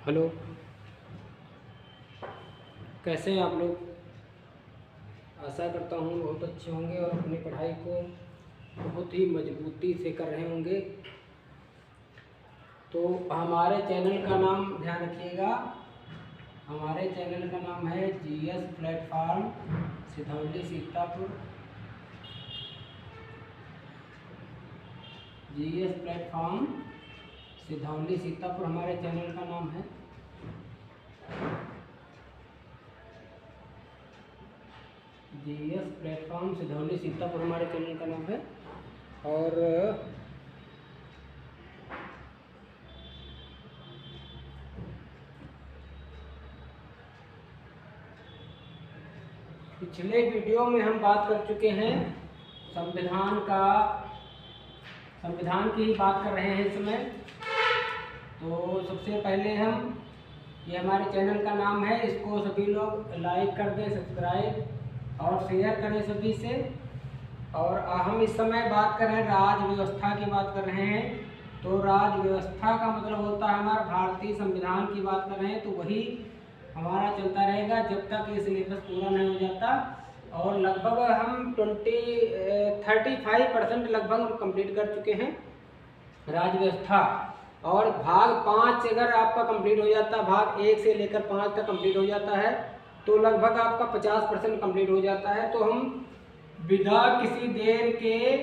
Hello, कैसे हैं आप लोग। आशा करता हूँ बहुत अच्छे होंगे और अपनी पढ़ाई को बहुत ही मजबूती से कर रहे होंगे। तो हमारे चैनल का नाम ध्यान रखिएगा, हमारे चैनल का नाम है GS platform Sidhauli Sitapur. GS platform Sidhauli Sitapur हमारे चैनल का नाम है। जीएस प्लेटफॉर्म सिधौली सीतापुर हमारे चैनल का नाम है। और पिछले वीडियो में हम बात कर चुके हैं संविधान की ही बात कर रहे हैं इस समय। तो सबसे पहले ये हमारे चैनल का नाम है, इसको सभी लोग लाइक कर दें, सब्सक्राइब और शेयर करें सभी से। और हम इस समय बात कर रहे हैं राज व्यवस्था की बात कर रहे हैं। तो राज व्यवस्था का मतलब होता है हमारा भारतीय संविधान की बात कर रहे हैं, तो वही हमारा चलता रहेगा जब तक ये सिलेबस पूरा नहीं हो जाता। और लगभग हम 35% लगभग हम कंप्लीट कर चुके हैं राज व्यवस्था। और भाग 5 अगर आपका कंप्लीट हो जाता, भाग 1 से लेकर 5 तक कंप्लीट हो जाता है, तो लगभग आपका 50% कंप्लीट हो जाता है। तो हम बिना किसी देर के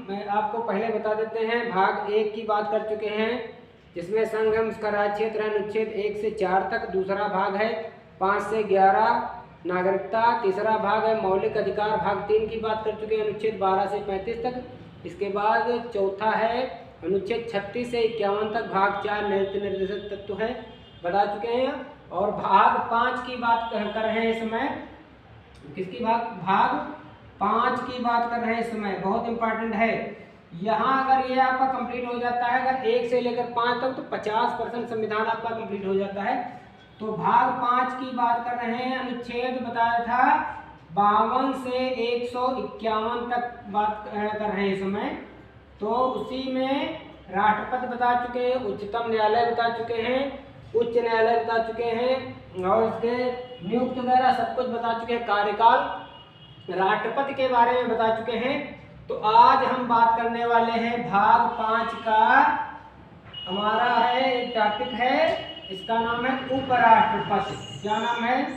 मैं आपको पहले बता देते हैं, भाग 1 की बात कर चुके हैं जिसमें संघ उसका राज्य क्षेत्र है अनुच्छेद 1 से 4 तक। दूसरा भाग है 5 से 11 नागरिकता। तीसरा भाग है मौलिक अधिकार, भाग 3 की बात कर चुके हैं अनुच्छेद 12 से 35 तक। इसके बाद चौथा है अनुच्छेद 36 से 51 तक, भाग 4 नीति निर्देशक तत्व है, बता चुके हैं। और भाग 5 की बात कर रहे हैं इस समय। किसकी भाग 5 की बात कर रहे हैं इस समय, बहुत इंपॉर्टेंट है। यहाँ अगर ये आपका कंप्लीट हो जाता है, अगर 1 से लेकर 5 तक, तो 50% संविधान आपका कंप्लीट हो जाता है। तो भाग 5 की बात कर रहे हैं, अनुच्छेद बताया था 52 से 151 तक बात कर रहे हैं इस समय। तो उसी में राष्ट्रपति बता चुके हैं, उच्चतम न्यायालय बता चुके हैं, उच्च न्यायालय बता चुके हैं, और इसके नियुक्त वगैरह सब कुछ बता चुके हैं, कार्यकाल राष्ट्रपति के बारे में बता चुके हैं। तो आज हम बात करने वाले हैं भाग 5 का, हमारा है टॉपिक है, इसका नाम है उपराष्ट्रपति। क्या नाम है?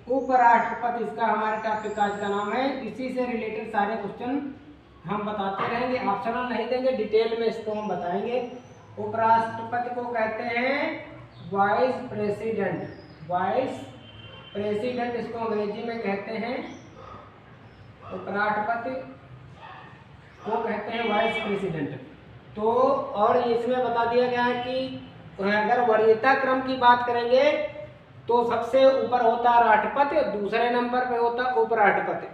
उपराष्ट्रपति, इसका हमारे टॉपिक आज का नाम है। इसी से रिलेटेड सारे क्वेश्चन हम बताते रहेंगे, ऑप्शनल नहीं देंगे, डिटेल में इसको हम बताएंगे। उपराष्ट्रपति को कहते हैं वाइस प्रेसिडेंट। वाइस प्रेसिडेंट इसको अंग्रेजी में कहते हैं, उपराष्ट्रपति को कहते हैं वाइस प्रेसिडेंट। तो और इसमें बता दिया गया है कि अगर वरीयता क्रम की बात करेंगे तो सबसे ऊपर होता है राष्ट्रपति और दूसरे नंबर पे होता है उपराष्ट्रपति।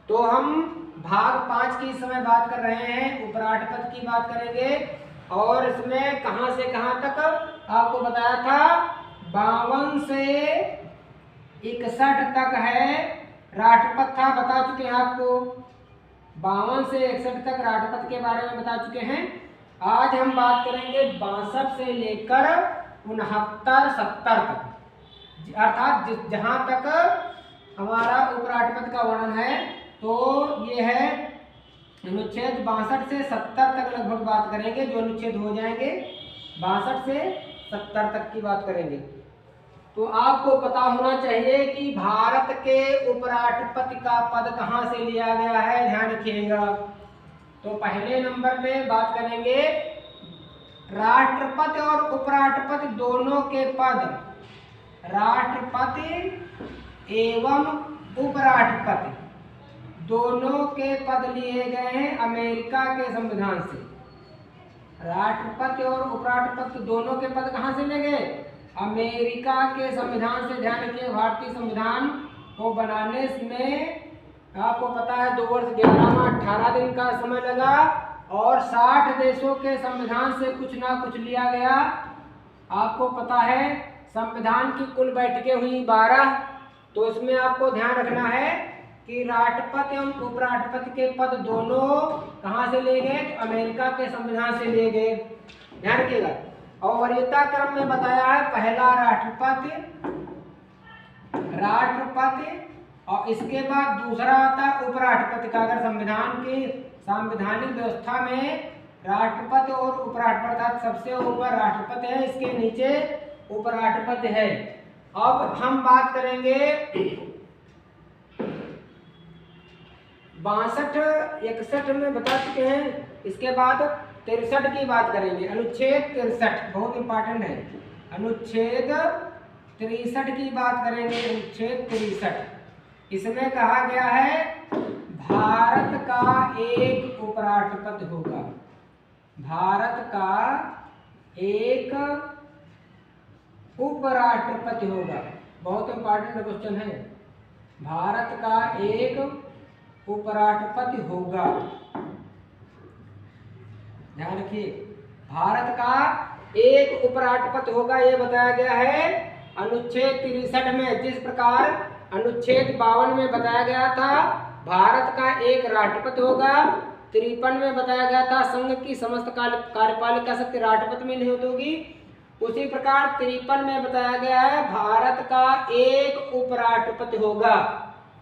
तो हम भाग 5 की इस समय बात कर रहे हैं, उपराष्ट्रपति की बात करेंगे। और इसमें कहां से कहां तक आपको बताया था, 52 से 61 तक है राष्ट्रपति था, बता चुके हैं आपको। 52 से 61 तक राष्ट्रपति के बारे में बता चुके हैं। आज हम बात करेंगे 62 से लेकर 69-70 तक, अर्थात जहां तक हमारा उपराष्ट्रपति का वर्णन है। तो ये है अनुच्छेद 62 से 70 तक लगभग बात करेंगे, जो अनुच्छेद हो जाएंगे 62 से 70 तक की बात करेंगे। तो आपको पता होना चाहिए कि भारत के उपराष्ट्रपति का पद कहाँ से लिया गया है, ध्यान रखिएगा। तो पहले नंबर पे बात करेंगे राष्ट्रपति और उपराष्ट्रपति दोनों के पद, राष्ट्रपति एवं उपराष्ट्रपति दोनों के पद लिए गए हैं अमेरिका के संविधान से। राष्ट्रपति और उपराष्ट्रपति दोनों के पद कहाँ से ले गए? अमेरिका के संविधान से। ध्यान रखिए, भारतीय संविधान को बनाने में आपको पता है 2 वर्ष 11 माह 18 दिन का समय लगा, और 60 देशों के संविधान से कुछ ना कुछ लिया गया। आपको पता है संविधान की कुल बैठकें हुई 12। तो इसमें आपको ध्यान रखना है कि राष्ट्रपति एवं उपराष्ट्रपति के पद दोनों कहाँ से लिए गए? तो अमेरिका के संविधान से लिए गए, ध्यान रखिएगा। और वरीयता क्रम में बताया है पहला राष्ट्रपति और इसके बाद दूसरा आता है उपराष्ट्रपति का। अगर संविधान की संवैधानिक व्यवस्था में राष्ट्रपति और उपराष्ट्रपति अर्थात सबसे ऊपर राष्ट्रपति है, इसके नीचे उपराष्ट्रपति है। अब हम बात करेंगे 62, 61 में बता चुके हैं। इसके बाद 63 की बात करेंगे। अनुच्छेद 63 बहुत इंपॉर्टेंट है। अनुच्छेद 63 की बात करेंगे। अनुच्छेद 63 इसमें कहा गया है भारत का एक उपराष्ट्रपति होगा। भारत का एक उपराष्ट्रपति होगा। बहुत इंपॉर्टेंट क्वेश्चन है। भारत का एक उपराष्ट्रपति होगा, ध्यान रखिए। भारत का एक उपराष्ट्रपति होगा ये बताया गया है अनुच्छेद 63 में। जिस प्रकार अनुच्छेद 52 में बताया गया था भारत का एक राष्ट्रपति होगा, 53 में बताया गया था संघ की समस्त कार्यपालिका शक्ति राष्ट्रपति में निहित होगी, उसी प्रकार 53 में बताया गया है भारत का एक उपराष्ट्रपति होगा।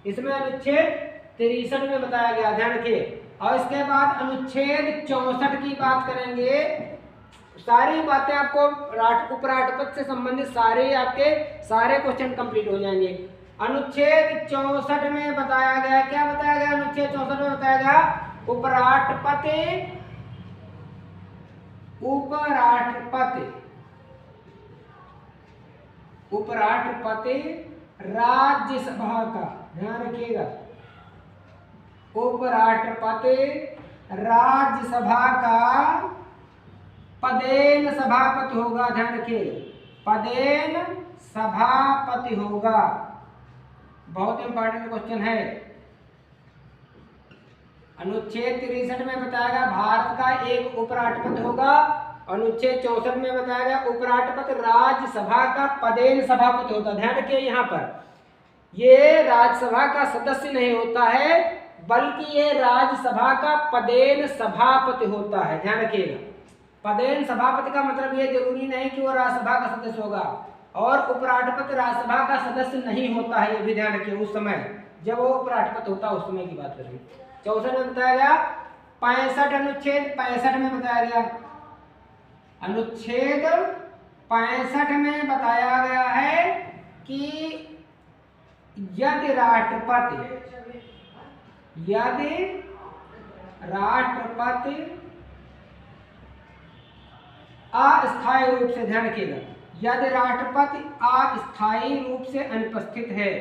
इसमें अनुच्छेद 63 में बताया गया, ध्यान रखिए। और इसके बाद अनुच्छेद 64 की बात करेंगे। सारी बातें आपको उपराष्ट्रपति से संबंधित सारे क्वेश्चन कंप्लीट हो जाएंगे। अनुच्छेद 64 में बताया गया, क्या बताया गया? अनुच्छेद 64 में बताया गया उपराष्ट्रपति राज्यसभा का, ध्यान रखिएगा, उपराष्ट्रपति राज्यसभा का पदेन सभापति होगा, ध्यान रखिए, पदेन सभापति होगा। बहुत इंपॉर्टेंट क्वेश्चन है। अनुच्छेद 63 में बताया गया भारत का एक उपराष्ट्रपति होगा। अनुच्छेद 64 में बताया गया उपराष्ट्रपति राज्यसभा का पदेन सभापति होता। ध्यान रखिए, यहाँ पर ये राज्यसभा का सदस्य नहीं होता है, बल्कि ये राज्यसभा का पदेन सभापति होता है। ध्यान रखिएगा, पदेन सभापति का मतलब ये जरूरी नहीं कि वो राज्यसभा का सदस्य होगा, और उपराष्ट्रपति राज्यसभा का सदस्य नहीं होता है, ये भी ध्यान रखिए। उस समय जब वो उपराष्ट्रपति होता है उस समय की बात करेंगे। 64 में बताया गया 65, अनुच्छेद 65 में बताया गया, अनुच्छेद 65 में बताया गया है कि यदि राष्ट्रपति अस्थायी रूप से, ध्यान रखिएगा, यदि राष्ट्रपति अस्थायी रूप से अनुपस्थित है,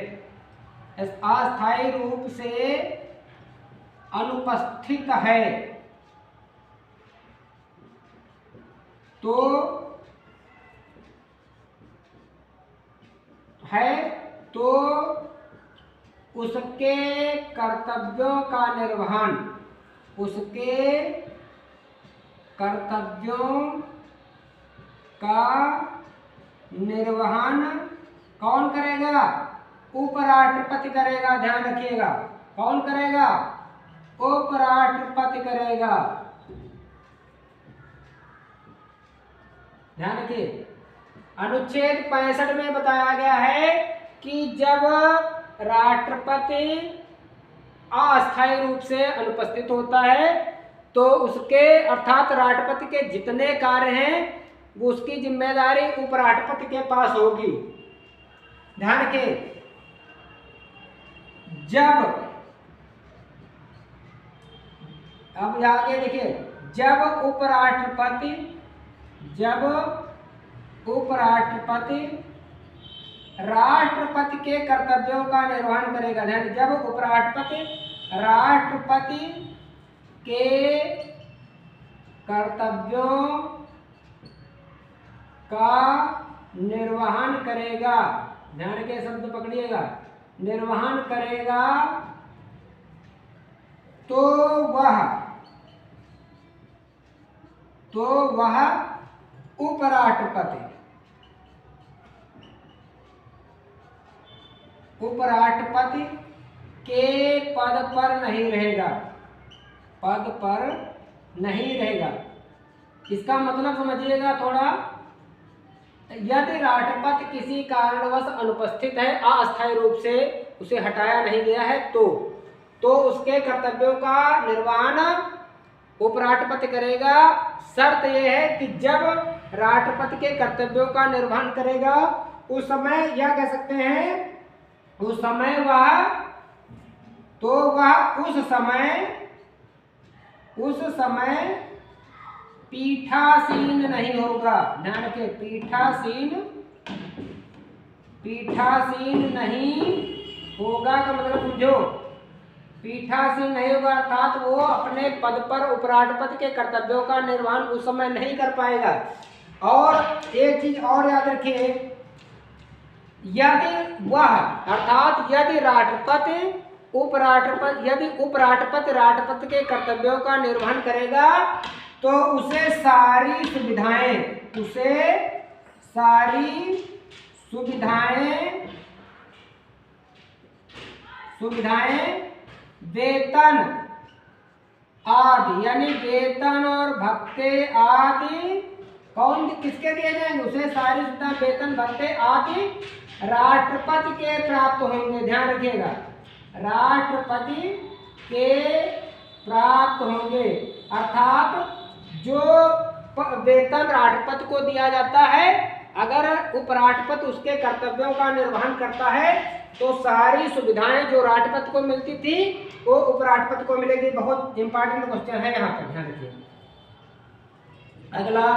अस्थायी रूप से अनुपस्थित है, तो उसके कर्तव्यों का निर्वहन कौन करेगा? उपराष्ट्रपति करेगा। ध्यान रखिएगा, कौन करेगा? उपराष्ट्रपति करेगा। ध्यान रखिए, अनुच्छेद 65 में बताया गया है कि जब राष्ट्रपति अस्थायी रूप से अनुपस्थित होता है तो उसके अर्थात राष्ट्रपति के जितने कार्य हैं वो उसकी जिम्मेदारी उपराष्ट्रपति के पास होगी। ध्यान रखिए, अब आगे देखिए, जब उपराष्ट्रपति राष्ट्रपति के कर्तव्यों का निर्वहन करेगा, जब उपराष्ट्रपति राष्ट्रपति के कर्तव्यों का निर्वहन करेगा, ध्यान रखिए, शब्द पकड़िएगा, निर्वहन करेगा, तो वह उपराष्ट्रपति के पद पर नहीं रहेगा। इसका मतलब समझिएगा थोड़ा, यदि राष्ट्रपति किसी कारणवश अनुपस्थित है, अस्थायी रूप से उसे हटाया नहीं गया है, तो उसके कर्तव्यों का निर्वहन उपराष्ट्रपति करेगा। शर्त यह है कि जब राष्ट्रपति के कर्तव्यों का निर्वहन करेगा उस समय यह कह सकते हैं, उस समय उस समय पीठासीन नहीं होगा। ध्यान रखें, पीठासीन नहीं होगा का मतलब समझो, पीठासीन नहीं होगा अर्थात वो अपने पद पर उपराष्ट्रपति के कर्तव्यों का निर्वहन उस समय नहीं कर पाएगा। और एक चीज और याद रखिए, यदि उपराष्ट्रपति राष्ट्रपति के कर्तव्यों का निर्वहन करेगा तो उसे सारी सुविधाएं वेतन आदि, यानी वेतन और भत्ते आदि किसके दिए जाएंगे? उसे सारी सुविधा वेतन भत्ते आदि राष्ट्रपति के प्राप्त होंगे। ध्यान रखिएगा, राष्ट्रपति के प्राप्त होंगे। अर्थात जो वेतन राष्ट्रपति को दिया जाता है, अगर उपराष्ट्रपति उसके कर्तव्यों का निर्वहन करता है तो सारी सुविधाएं जो राष्ट्रपति को मिलती थी वो उपराष्ट्रपति को मिलेगी। बहुत इंपॉर्टेंट क्वेश्चन है, यहाँ पर ध्यान रखिए। अगला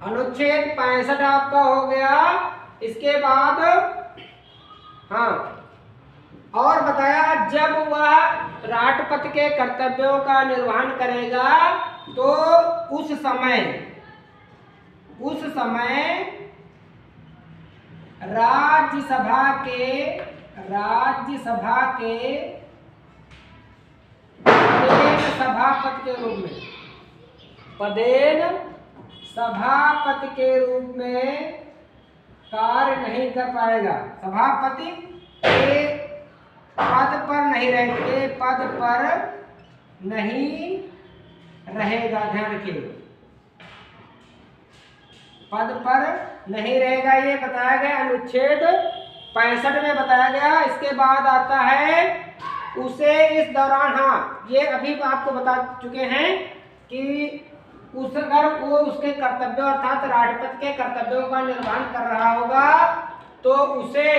अनुच्छेद 65 आपका हो गया। इसके बाद और बताया, जब वह राष्ट्रपति के कर्तव्यों का निर्वहन करेगा तो उस समय राज्यसभा के पदेन सभापति के रूप में कार्य नहीं कर पाएगा। सभापति के पद पर नहीं रहेगा। ध्यान रखिए, पद पर नहीं रहेगा, ये बताया गया अनुच्छेद 65 में बताया गया। इसके बाद आता है उसे इस दौरान, ये अभी आपको बता चुके हैं कि अगर वो उसके कर्तव्यों अर्थात राष्ट्रपति के कर्तव्यों का निर्वहन कर रहा होगा तो उसे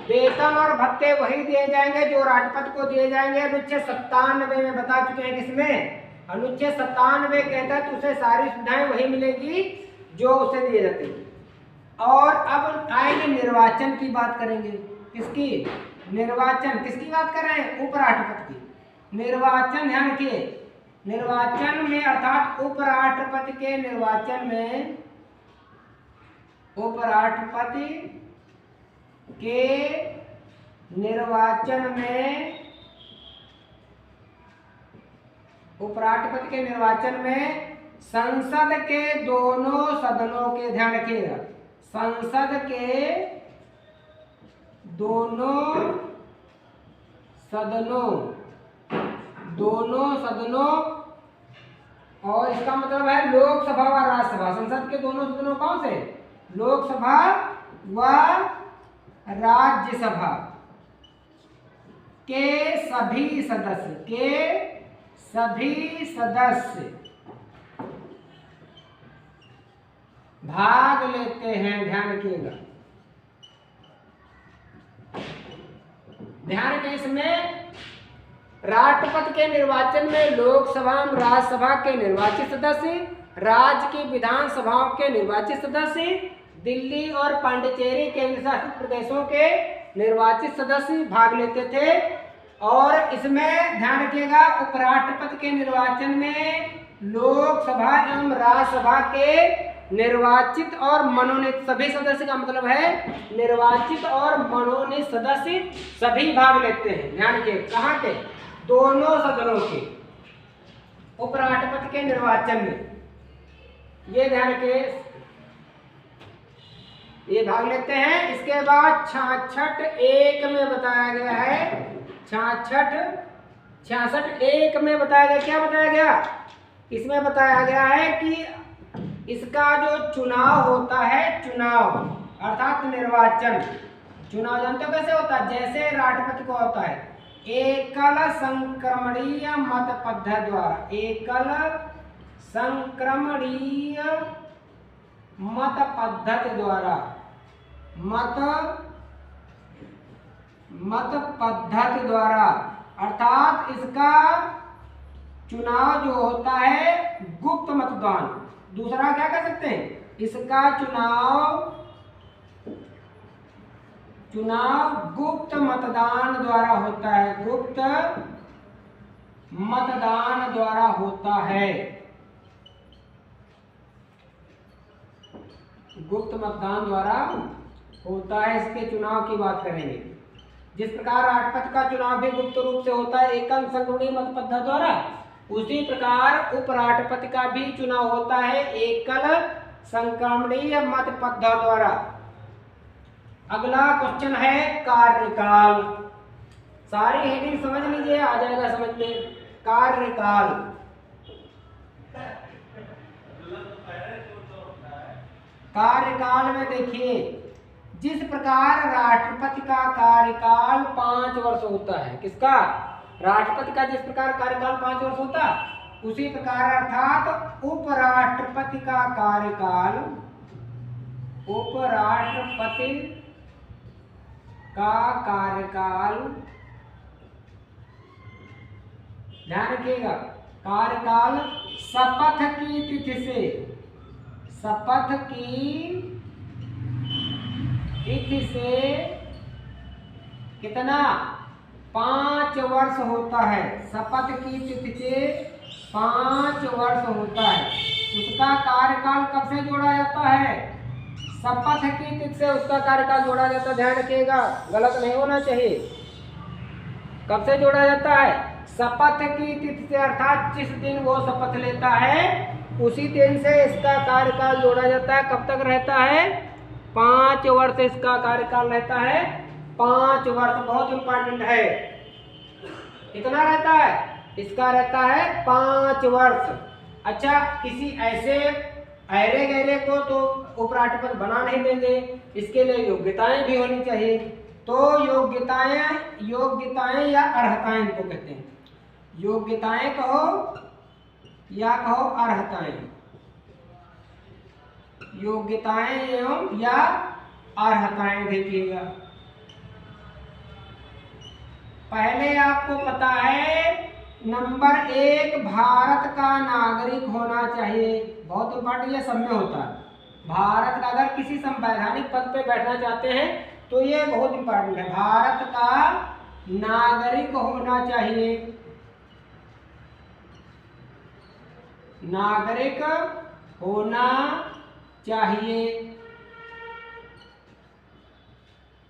वेतन और भत्ते वही दिए जाएंगे जो राष्ट्रपति को दिए जाएंगे। अनुच्छेद 97 में बता चुके हैं, किसमें? अनुच्छेद 97 कहता है तो उसे सारी सुविधाएं वही मिलेगी जो उसे दिए जाते हैं। और अब आएंगे निर्वाचन की बात करेंगे। किसकी? निर्वाचन किसकी बात कर रहे हैं? उपराष्ट्रपति की। निर्वाचन ध्यान रखिए, निर्वाचन में अर्थात उपराष्ट्रपति के निर्वाचन में, उपराष्ट्रपति के निर्वाचन में संसद के दोनों सदनों के, ध्यान रखिएगा, संसद के दोनों सदनों और इसका मतलब है लोकसभा व राज्यसभा। संसद के दोनों सदनों कौन से? लोकसभा व राज्यसभा के सभी सदस्य भाग लेते हैं। ध्यान रखिएगा, ध्यान रखिए, इसमें राष्ट्रपति के निर्वाचन में लोकसभा राज्यसभा के निर्वाचित सदस्य, राज्य की विधानसभाओं के निर्वाचित सदस्य, दिल्ली और पांडिचेरी केंद्र शासित प्रदेशों के निर्वाचित सदस्य भाग लेते थे। और इसमें ध्यान रखिएगा, उपराष्ट्रपति के निर्वाचन में लोकसभा एवं राज्यसभा के निर्वाचित और मनोनीत सभी सदस्य का मतलब है निर्वाचित और मनोनीत सदस्य सभी भाग लेते हैं। ध्यान रखिए, कहाँ के? दोनों सदनों के उपराष्ट्रपति के निर्वाचन में, ये ध्यान रखिए, ये भाग लेते हैं। इसके बाद 66(1) में बताया गया है, 66(1) में बताया गया, क्या बताया गया? इसमें बताया गया है कि इसका जो चुनाव होता है, चुनाव अर्थात निर्वाचन, चुनाव जानते हो कैसे होता है? जैसे राष्ट्रपति को होता है एकल संक्रमणीय मत पद्धति द्वारा, एकल संक्रमणीय मत पद्धति द्वारा, मत पद्धति द्वारा, अर्थात इसका चुनाव जो होता है गुप्त मतदान। दूसरा क्या कह सकते हैं? इसका चुनाव गुप्त मतदान द्वारा होता है, गुप्त मतदान द्वारा होता है, गुप्त मतदान द्वारा होता है। इसके चुनाव की बात करेंगे। जिस प्रकार राष्ट्रपति का चुनाव भी गुप्त रूप से होता है एकल संक्रमणीय मत पद्धति द्वारा, उसी प्रकार उपराष्ट्रपति का भी चुनाव होता है एकल संक्रमणीय मत पद्धति द्वारा। अगला क्वेश्चन है कार्यकाल। सारी हेडिंग समझ लीजिए, आ जाएगा समझ में। कार्यकाल, कार्यकाल में देखिए, जिस प्रकार राष्ट्रपति का कार्यकाल 5 वर्ष होता है, किसका? राष्ट्रपति का जिस प्रकार कार्यकाल 5 वर्ष होता है, उसी प्रकार अर्थात उपराष्ट्रपति का कार्यकाल, उपराष्ट्रपति का कार्यकाल, ध्यान रखिएगा, कार्यकाल शपथ की तिथि से, शपथ की तिथि से कितना? 5 वर्ष होता है। शपथ की तिथि से 5 वर्ष होता है। उसका कार्यकाल कब से जोड़ा जाता है? शपथ की तिथि से उसका कार्यकाल जोड़ा जाता है। ध्यान रखिएगा, गलत नहीं होना चाहिए। कब से जोड़ा जाता है? शपथ की तिथि से, अर्थात जिस दिन वो शपथ लेता है उसी दिन से इसका कार्यकाल जोड़ा जाता है। कब तक रहता है? 5 वर्ष इसका कार्यकाल रहता है। 5 वर्ष बहुत इंपॉर्टेंट है। कितना रहता है? इसका रहता है 5 वर्ष। अच्छा, किसी ऐसे अरे गहरे को तो उपराष्ट्रपति बना नहीं देंगे, इसके लिए योग्यताएं भी होनी चाहिए। तो योग्यताएं या अर्हताएं इनको कहते हैं। योग्यताएं कहो या कहो अर्हताएं, योग्यताएं एवं या अर्हताएं। देखिएगा, पहले आपको पता है नंबर 1 भारत का नागरिक होना चाहिए। बहुत इंपॉर्टेंट, ये सब में होता है। भारत का अगर किसी संवैधानिक पद पे बैठना चाहते हैं तो ये बहुत इंपॉर्टेंट है। भारत का नागरिक होना चाहिए, नागरिक होना चाहिए।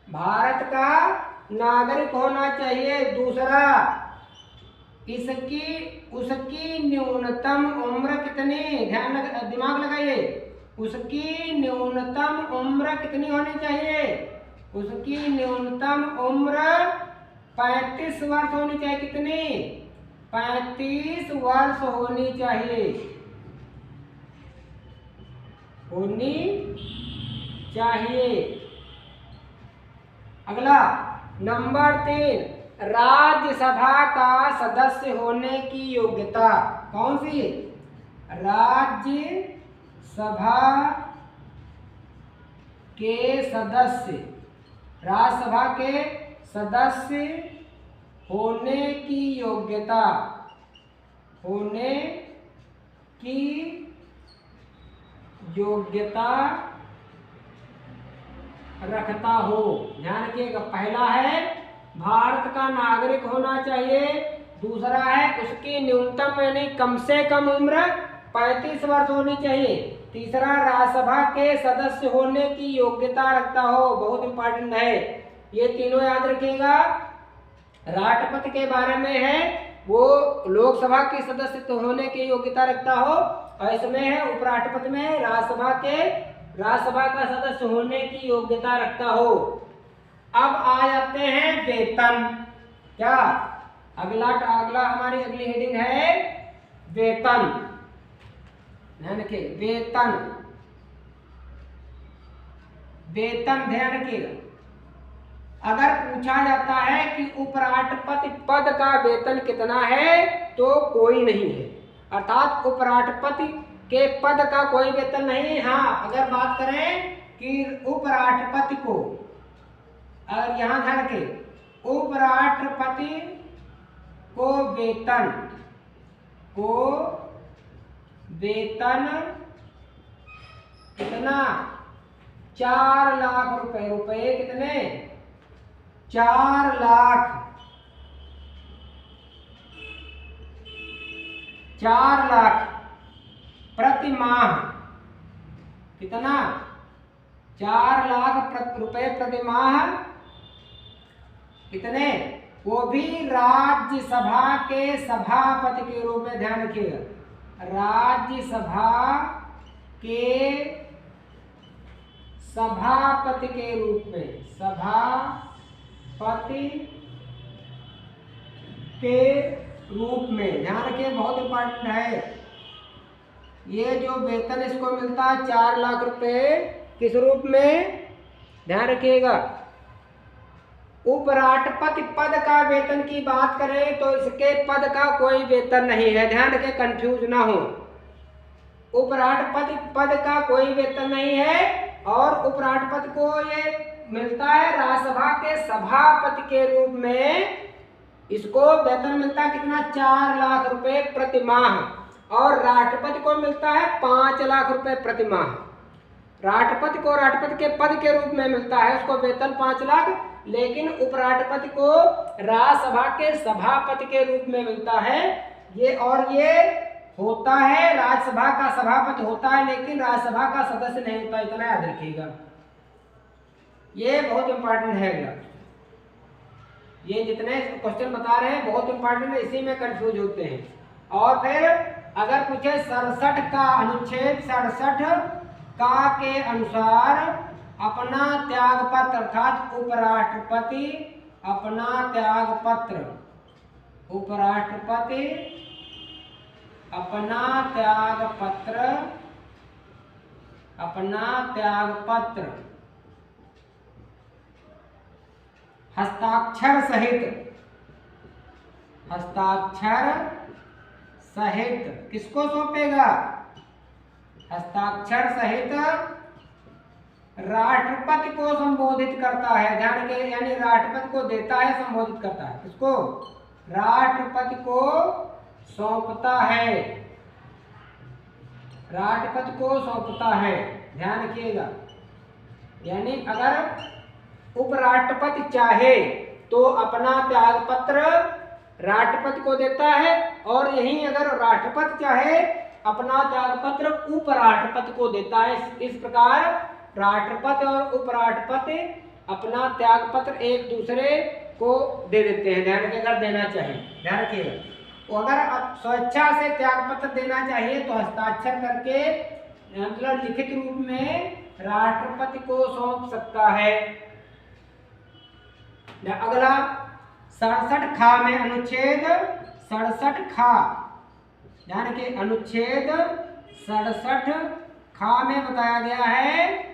भारत का नागरिक होना चाहिए। दूसरा, उसकी न्यूनतम उम्र कितनी? दिमाग लगाइए, उसकी न्यूनतम उम्र कितनी होनी चाहिए? उसकी न्यूनतम उम्र 35 वर्ष होनी चाहिए। कितनी? 35 वर्ष होनी चाहिए, होनी चाहिए। अगला नंबर 3, राज्यसभा का सदस्य होने की योग्यता। कौन सी? राज्यसभा के सदस्य, राज्यसभा के सदस्य होने की योग्यता, होने की योग्यता रखता हो। ध्यान रखिएगा, पहला है भारत का नागरिक होना चाहिए। दूसरा है उसकी न्यूनतम यानी कम से कम उम्र 35 वर्ष होनी चाहिए। तीसरा, राज्यसभा के सदस्य होने की योग्यता रखता हो। बहुत इंपॉर्टेंट है, ये तीनों याद रखिएगा। राष्ट्रपति के बारे में है वो लोकसभा के सदस्य होने की योग्यता रखता हो, और इसमें है उपराष्ट्रपति में राज्यसभा का सदस्य होने की योग्यता रखता हो। अब आ जाते हैं वेतन। क्या? अगला हमारी अगली हेडिंग है वेतन। ध्यान रखिए, वेतन, वेतन ध्यान रखिएगा। अगर पूछा जाता है कि उपराष्ट्रपति पद का वेतन कितना है तो कोई नहीं है, अर्थात उपराष्ट्रपति के पद का कोई वेतन नहीं। हाँ, अगर बात करें कि उपराष्ट्रपति को, अगर यहां ध्यान रखें, उपराष्ट्रपति को वेतन कितना, 4 लाख रुपए, रुपए कितने, 4 लाख, 4 लाख प्रति माह, कितना, 4 लाख रुपए प्रति माह, कितने, वो भी राज्यसभा के सभापति के रूप में, ध्यान रखिएगा, राज्यसभा के सभापति के रूप में, सभापति के रूप में, ध्यान रखिए, बहुत इंपॉर्टेंट है। ये जो वेतन इसको मिलता है 4 लाख रुपए, किस रूप में, ध्यान रखिएगा। उपराष्ट्रपति पद का वेतन की बात करें तो इसके पद का कोई वेतन नहीं है, ध्यान रखें, कंफ्यूज ना हो। उपराष्ट्रपति पद का कोई वेतन नहीं है और उपराष्ट्रपति को ये मिलता है राज्यसभा के सभापति के रूप में, इसको वेतन मिलता है कितना, 4 लाख रुपए प्रति माह, और राष्ट्रपति को मिलता है 5 लाख रुपए प्रति माह। राष्ट्रपति को राष्ट्रपति के पद के रूप में मिलता है उसको वेतन 5 लाख, लेकिन उपराष्ट्रपति को राज्यसभा के सभापति के रूप में मिलता है ये, और ये होता है राज्यसभा का सभापति होता है, लेकिन राज्यसभा का सदस्य नहीं होता, इतना याद रखिएगा, ये बहुत इंपॉर्टेंट है। ये जितने क्वेश्चन बता रहे हैं बहुत इंपॉर्टेंट है, इसी में कंफ्यूज होते हैं। और फिर अगर पूछे 67 का अनुच्छेद 67 का के अनुसार अपना त्याग पत्र, अर्थात उपराष्ट्रपति अपना त्याग पत्र, उपराष्ट्रपति अपना त्याग पत्र, अपना त्याग पत्र हस्ताक्षर सहित, हस्ताक्षर सहित किसको सौंपेगा, हस्ताक्षर सहित राष्ट्रपति को संबोधित करता है, ध्यान के, यानी राष्ट्रपति को देता है, संबोधित करता है, किसको, राष्ट्रपति को सौंपता है, राष्ट्रपति को सौंपता है, ध्यान रखिएगा। यानी अगर उपराष्ट्रपति चाहे तो अपना त्याग पत्र राष्ट्रपति को देता है, और यहीं अगर राष्ट्रपति चाहे अपना त्याग पत्र उपराष्ट्रपति को देता है। इस प्रकार राष्ट्रपति और उपराष्ट्रपति अपना त्याग पत्र एक दूसरे को दे देते हैं, ध्यान रखिए, अगर देना चाहिए, ध्यान रखिएगा। तो अगर स्वेच्छा से त्याग पत्र देना चाहिए तो हस्ताक्षर करके, मतलब लिखित रूप में राष्ट्रपति को सौंप सकता है। अगला 67 खा में, अनुच्छेद 67 खा, ध्यान रखिए, अनुच्छेद 67 खा में बताया गया है,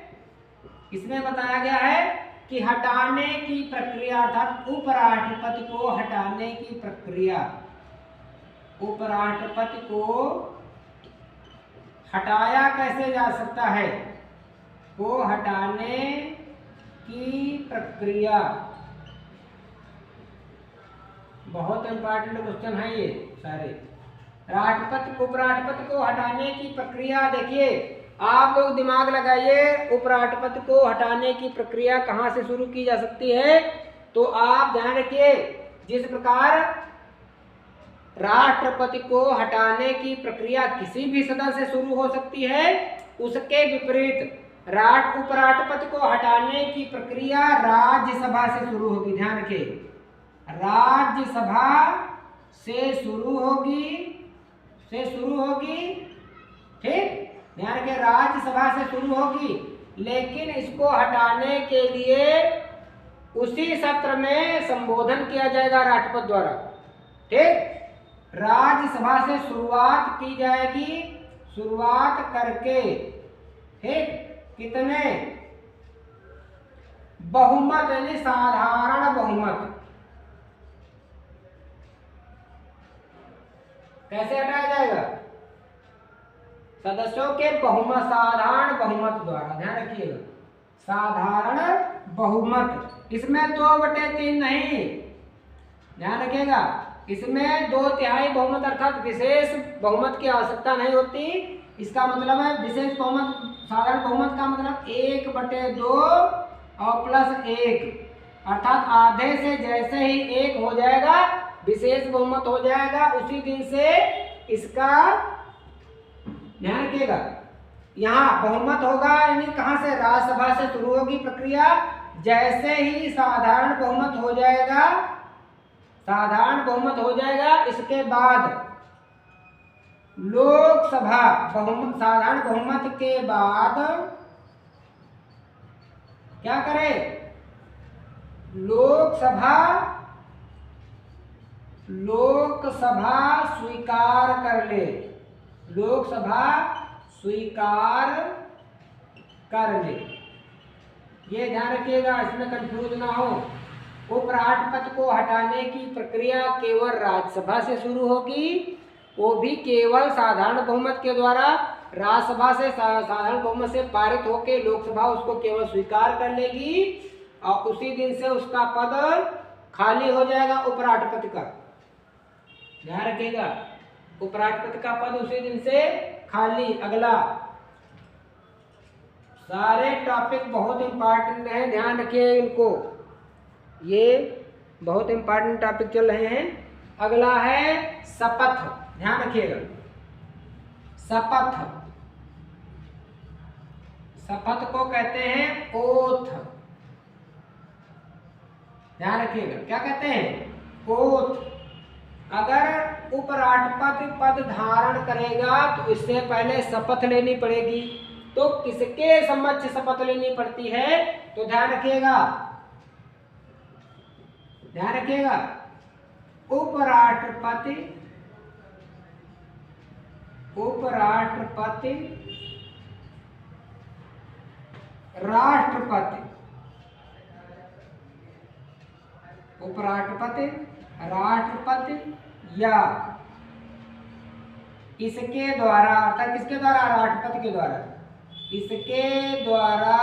इसमें बताया गया है कि हटाने की प्रक्रिया, अर्थात उपराष्ट्रपति को हटाने की प्रक्रिया, उपराष्ट्रपति को हटाया कैसे जा सकता है, को हटाने की प्रक्रिया, बहुत इंपॉर्टेंट क्वेश्चन है ये सारे। राष्ट्रपति उपराष्ट्रपति को हटाने की प्रक्रिया, देखिए आप लोग दिमाग लगाइए, उपराष्ट्रपति को हटाने की प्रक्रिया कहाँ से शुरू की जा सकती है, तो आप ध्यान रखिए, जिस प्रकार राष्ट्रपति को हटाने की प्रक्रिया किसी भी सदन से शुरू हो सकती है, उसके विपरीत उपराष्ट्रपति को हटाने की प्रक्रिया राज्यसभा से शुरू होगी, ध्यान रखिए, राज्यसभा से शुरू होगी, ठीक, ध्यान रखिए, राज्यसभा से शुरू होगी, लेकिन इसको हटाने के लिए उसी सत्र में संबोधन किया जाएगा राष्ट्रपति द्वारा, ठीक। राज्यसभा से शुरुआत की जाएगी, शुरुआत करके, ठीक, कितने बहुमत यानी साधारण बहुमत, कैसे हटाया जाएगा? सदस्यों के बहुमत, साधारण बहुमत द्वारा। ध्यान रखिएगा, साधारण बहुमत। इसमें 2/3 नहीं, ध्यान रखिएगा, इसमें 2/3 बहुमत अर्थात विशेष बहुमत की आवश्यकता नहीं होती। इसका मतलब है विशेष बहुमत, साधारण बहुमत का मतलब 1/2 और +1, अर्थात आधे से जैसे ही 1 हो जाएगा विशेष बहुमत हो जाएगा, उसी दिन से इसका, ध्यान रखिएगा, यहाँ बहुमत होगा यानी कहाँ से? राज्यसभा से शुरू होगी प्रक्रिया। जैसे ही साधारण बहुमत हो जाएगा, साधारण बहुमत हो जाएगा, इसके बाद लोकसभा बहुमत, साधारण बहुमत के बाद क्या करे? लोकसभा स्वीकार कर ले, लोकसभा स्वीकार कर ले। ये ध्यान रखिएगा, इसमें कंफ्यूज ना हो। उपराष्ट्रपति को हटाने की प्रक्रिया केवल राज्यसभा से शुरू होगी, वो भी केवल साधारण बहुमत के द्वारा। राज्यसभा से साधारण बहुमत से पारित होकर लोकसभा उसको केवल स्वीकार कर लेगी और उसी दिन से उसका पद खाली हो जाएगा उपराष्ट्रपति का। ध्यान रखिएगा, उपराष्ट्रपति का पद उसी दिन से खाली। अगला, सारे टॉपिक बहुत इंपॉर्टेंट हैं, ध्यान रखिए इनको, ये बहुत इंपॉर्टेंट टॉपिक चल रहे हैं। अगला है शपथ, ध्यान रखिएगा, शपथ, शपथ को कहते हैं ओथ। ध्यान रखिएगा, क्या कहते हैं? ओथ। अगर उपराष्ट्रपति पद धारण करेगा तो इससे पहले शपथ लेनी पड़ेगी। तो किसके समक्ष शपथ लेनी पड़ती है? तो ध्यान रखिएगा, ध्यान रखिएगा, उपराष्ट्रपति, उपराष्ट्रपति, राष्ट्रपति, उपराष्ट्रपति, राष्ट्रपति या इसके द्वारा, अर्थात किसके द्वारा? राष्ट्रपति के द्वारा, इसके द्वारा